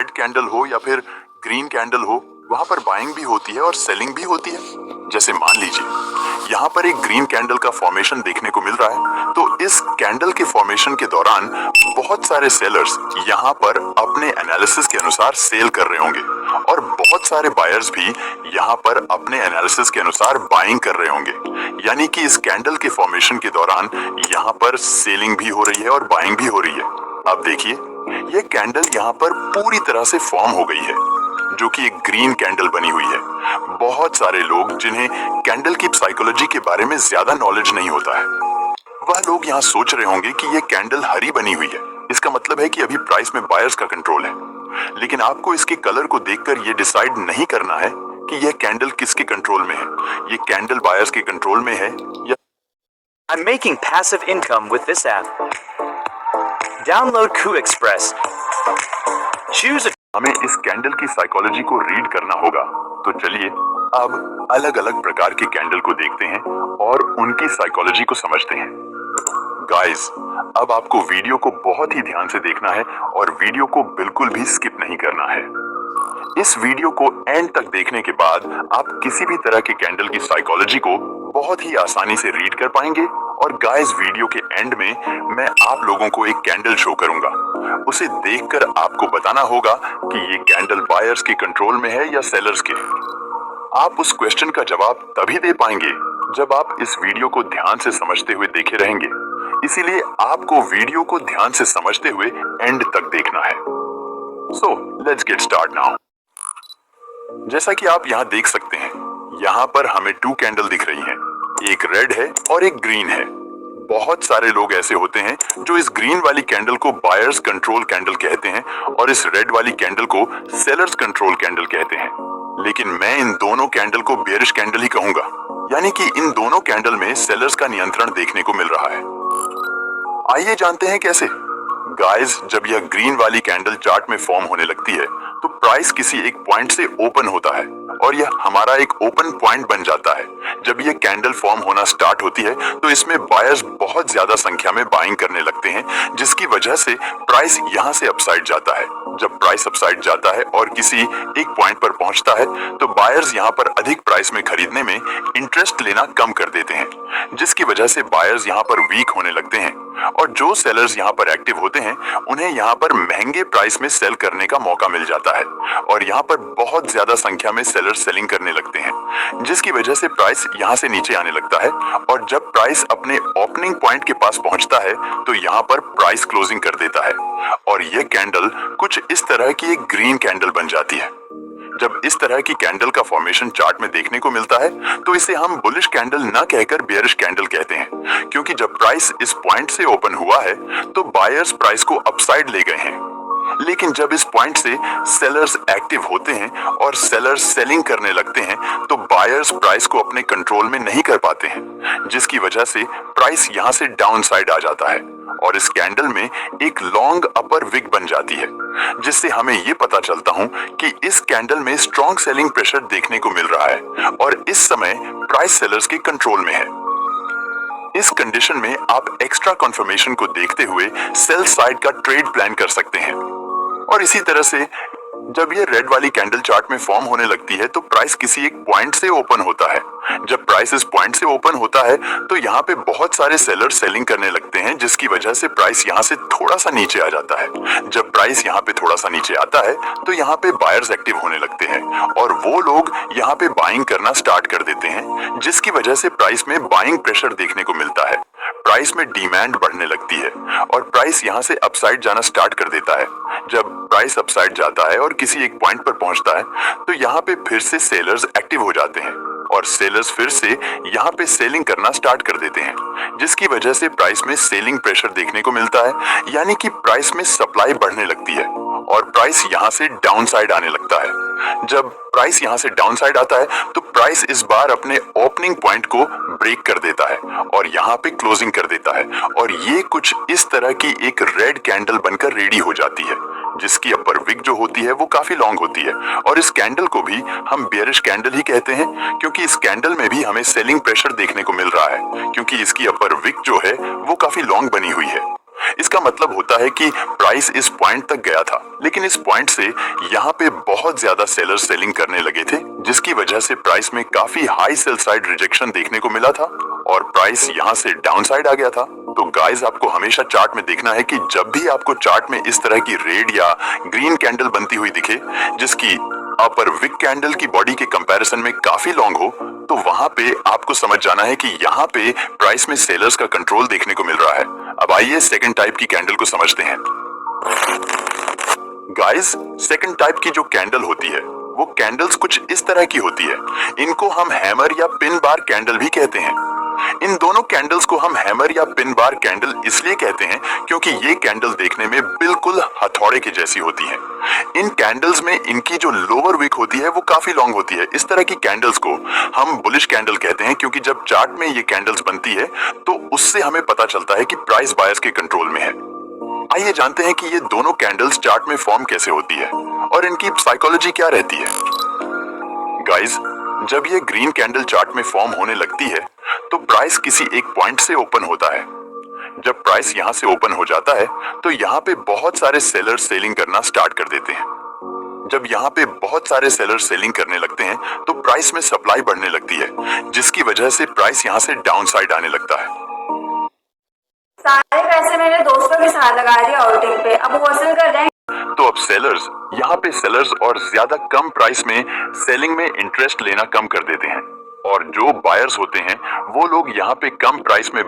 Red candle हो या फिर ग्रीन कैंडल हो, वहां पर बाइंग भी होती है और सेलिंग भी होती है। जैसे मान लीजिए यहाँ पर एक ग्रीन कैंडल का फॉर्मेशन देखने को मिल रहा है, तो इस कैंडल के फॉर्मेशन के दौरान बहुत सारे सेलर्स यहाँ पर अपने एनालिसिस के अनुसार सेल कर रहे होंगे और बहुत सारे बायर्स भी यहाँ पर अपने एनालिसिस के अनुसार बाइंग कर रहे होंगे। यानी कि इस कैंडल के फॉर्मेशन के दौरान यहाँ पर सेलिंग भी हो रही है और बाइंग भी हो रही है। अब देखिए ये कैंडल यहाँ पर पूरी तरह से फॉर्म हो गई है, जो कि एक ग्रीन कैंडल बनी हुई है। बहुत सारे लोग जिन्हें कैंडल की साइकोलॉजी के बारे में ज्यादा नॉलेज नहीं होता है, वह लोग यहाँ सोच रहे होंगे कि ये कैंडल हरी बनी हुई है, इसका मतलब है कि अभी प्राइस में बायर्स का कंट्रोल है। लेकिन आपको इसके कलर को देखकर ये डिसाइड नहीं करना है कि यह कैंडल किसके कंट्रोल में है। ये कैंडल बायर्स के कंट्रोल में है या I'm making passive income with this app. Download QExpress. Choose a हमें इस कैंडल की साइकोलॉजी को रीड करना होगा। तो चलिए अब अलग अलग प्रकार के कैंडल को देखते हैं और उनकी साइकोलॉजी को समझते हैं। गाइस, अब आपको वीडियो को बहुत ही ध्यान से देखना है और वीडियो को बिल्कुल भी स्किप नहीं करना है। इस वीडियो को एंड तक देखने के बाद आप किसी भी तरह के कैंडल की साइकोलॉजी को बहुत ही आसानी से रीड कर पाएंगे। और गाइस, वीडियो के एंड में मैं आप लोगों को एक कैंडल शो करूंगा, उसे देखकर आपको बताना होगा कि ये कैंडल बायर्स के कंट्रोल में है या सेलर्स के। आप उस क्वेश्चन का जवाब तभी दे पाएंगे जब आप इस वीडियो को ध्यान से समझते हुए देखे रहेंगे। इसीलिए आपको वीडियो को ध्यान से समझते हुए एंड तक देखना है। So let's get start now. जैसा कि आप यहाँ देख सकते हैं, यहाँ पर हमें 2 कैंडल दिख रही हैं, एक रेड है और एक ग्रीन है। बहुत सारे लोग ऐसे होते हैं जो इस ग्रीन वाली कैंडल को बायर्स कंट्रोल कैंडल कहते हैं और इस रेड वाली कैंडल को सेलर्स कंट्रोल कैंडल कहते हैं। लेकिन मैं इन दोनों कैंडल को बेयरिश कैंडल ही कहूंगा, यानी कि इन दोनों कैंडल में सेलर्स का नियंत्रण देखने को मिल रहा है। आइए जानते हैं कैसे। गाइस, जब यह ग्रीन वाली कैंडल चार्ट में फॉर्म होने लगती है तो प्राइस किसी एक पॉइंट से ओपन होता है और यह हमारा एक ओपन पॉइंट बन जाता है। जब यह कैंडल फॉर्म होना स्टार्ट होती है तो इसमें बायर्स बहुत ज्यादा संख्या में बाइंग करने लगते हैं, जिसकी वजह से प्राइस यहां से अपसाइड जाता है। जब प्राइस अपसाइड जाता है और किसी एक पॉइंट पर पहुंचता है तो बायर्स यहां पर अधिक प्राइस में खरीदने में इंटरेस्ट लेना कम कर देते हैं, जिसकी वजह से बायर्स यहां पर वीक होने लगते हैं और जो सेलर्स यहां पर एक्टिव होते हैं उन्हें यहां पर महंगे प्राइस में सेल करने का मौका मिल जाता है और यहां पर बहुत ज्यादा संख्या में सेलर्स सेलिंग करने लगते हैं, जिसकी वजह से प्राइस यहां से नीचे आने लगता है। और जब प्राइस अपने ओपनिंग पॉइंट के पास पहुंचता है तो यहां पर प्राइस क्लोजिंग कर देता है और यह कैंडल कुछ इस तरह की एक ग्रीन कैंडल बन जाती है। जब इस तरह की कैंडल का फॉर्मेशन चार्ट में देखने को मिलता है तो इसे हम बुलिश कैंडल न कहकर बेयरिश कैंडल कहते हैं, क्योंकि जब प्राइस इस पॉइंट से ओपन हुआ है तो बायर्स प्राइस को अपसाइड ले गए हैं। लेकिन जब इस पॉइंट से सेलर्स एक्टिव होते हैं और सेलर्स सेलिंग करने लगते हैं तो बायर्स प्राइस को अपने कंट्रोल में नहीं कर पाते हैं, जिसकी वजह से प्राइस यहां से डाउन साइड आ जाता है और इस कैंडल में एक लॉन्ग अपर विक बन जाती है, जिससे हमें ये पता चलता हूं कि इस कैंडल में स्ट्रॉन्ग सेलिंग प्रेशर देखने को मिल रहा है और इस समय प्राइस सेलर्स के कंट्रोल में है। इस कंडीशन में आप एक्स्ट्रा कंफर्मेशन को देखते हुए सेल साइड का ट्रेड प्लान कर सकते हैं। और इसी तरह से जब ये रेड वाली कैंडल चार्ट में फॉर्म होने लगती है तो प्राइस किसी एक पॉइंट से ओपन होता है। जब प्राइस इस पॉइंट से ओपन होता है तो यहाँ पे बहुत सारे सेलर्स सेलिंग करने लगते हैं, जिसकी वजह से प्राइस यहाँ से थोड़ा सा नीचे आ जाता है। जब प्राइस यहाँ पे थोड़ा सा नीचे आता है तो यहाँ पे बायर्स एक्टिव होने लगते हैं और वो लोग यहाँ पे बाइंग करना स्टार्ट कर देते हैं, जिसकी वजह से प्राइस में बाइंग प्रेशर देखने को मिलता है। प्राइस में डिमांड बढ़ने लगती है और प्राइस यहाँ से अपसाइड जाना स्टार्ट कर देता है। जब प्राइस अपसाइड जाता है और किसी एक पॉइंट पर पहुंचता है तो यहाँ पे फिर से सेलर्स एक्टिव हो जाते हैं और सेलर्स फिर से यहाँ पे सेलिंग करना स्टार्ट कर देते हैं, जिसकी वजह से प्राइस में सेलिंग प्रेशर देखने को मिलता है, यानी कि प्राइस में सप्लाई बढ़ने लगती है और प्राइस यहाँ से डाउन साइड आने लगता है। जब प्राइस यहाँ से डाउन साइड आता है तो प्राइस इस बार अपने ओपनिंग पॉइंट को ब्रेक कर देता है और यहाँ पे क्लोजिंग कर देता है और ये कुछ इस तरह की एक रेड कैंडल बनकर रेडी हो जाती है, जिसकी अपर विक जो होती है वो काफी लॉन्ग होती है और इस कैंडल को भी हम बेयरिश कैंडल ही कहते हैं, क्योंकि इस कैंडल में भी हमें सेलिंग प्रेशर देखने को मिल रहा है, क्योंकि इसकी अपर विक जो है वो काफी लॉन्ग बनी हुई है। इसका मतलब होता है कि प्राइस इस पॉइंट तक गया था, लेकिन इस पॉइंट से यहाँ पे बहुत ज्यादा सेलर्स सेलिंग करने लगे थे, जिसकी वजह से प्राइस में काफी हाई सेल साइड रिजेक्शन देखने को मिला था और प्राइस यहाँ से डाउन साइड आ गया था। तो गाइस, आपको हमेशा चार्ट में देखना है कि जब भी आपको चार्ट में इस तरह की रेड या ग्रीन कैंडल बनती हुई दिखे, जिसकी अपर विक कैंडल की बॉडी के कंपैरिजन में काफी लॉन्ग हो, तो वहां पे आपको समझ जाना है कि यहाँ पे प्राइस में सेलर्स का कंट्रोल देखने को मिल रहा है। अब आइए सेकंड टाइप की कैंडल को समझते हैं। गाइस, सेकंड टाइप की जो कैंडल होती है वो कैंडल्स कुछ इस तरह की होती है। इनको हम हैमर या पिन बार कैंडल भी कहते हैं। इन दोनों कैंडल्स को हम हैमर या पिन बार कैंडल इसलिए कहते हैं क्योंकि ये कैंडल देखने में बिल्कुल हथौड़े के जैसी होती हैं। इन कैंडल्स में इनकी जो लोअर विक होती है वो काफी लॉन्ग होती है। इस तरह की कैंडल्स को हम बुलिश कैंडल कहते हैं क्योंकि जब चार्ट में ये कैंडल्स बनती है तो उससे हमें पता चलता है कि प्राइस बायस के कंट्रोल में है। आइए जानते हैं कि ये दोनों कैंडल्स चार्ट में फॉर्म कैसे होती है और इनकी साइकोलॉजी क्या रहती है। गाइस, जब ये ग्रीन कैंडल चार्ट में फॉर्म होने लगती है तो प्राइस किसी एक पॉइंट से ओपन होता है। जब प्राइस यहां से ओपन हो जाता है तो यहाँ पे बहुत सारे सेलर्स सेलिंग करना स्टार्ट कर देते हैं। जब यहाँ पे बहुत सारे सेलर्स सेलिंग करने लगते हैं तो प्राइस में सप्लाई बढ़ने लगती है, जिसकी वजह से प्राइस यहाँ से डाउन साइड आने लगता है। सारे पैसे मेरे दोस्तों के साथ लगा दिए आउटिंग पे, अब वसूल कर रहे हैं। तो अब सेलर्स यहाँ पे सेलर्स और ज्यादा कम प्राइस में सेलिंग में इंटरेस्ट लेना कम कर देते हैं और जो बायर्स होते हैं वो लोग यहाँ पे कम प्राइस में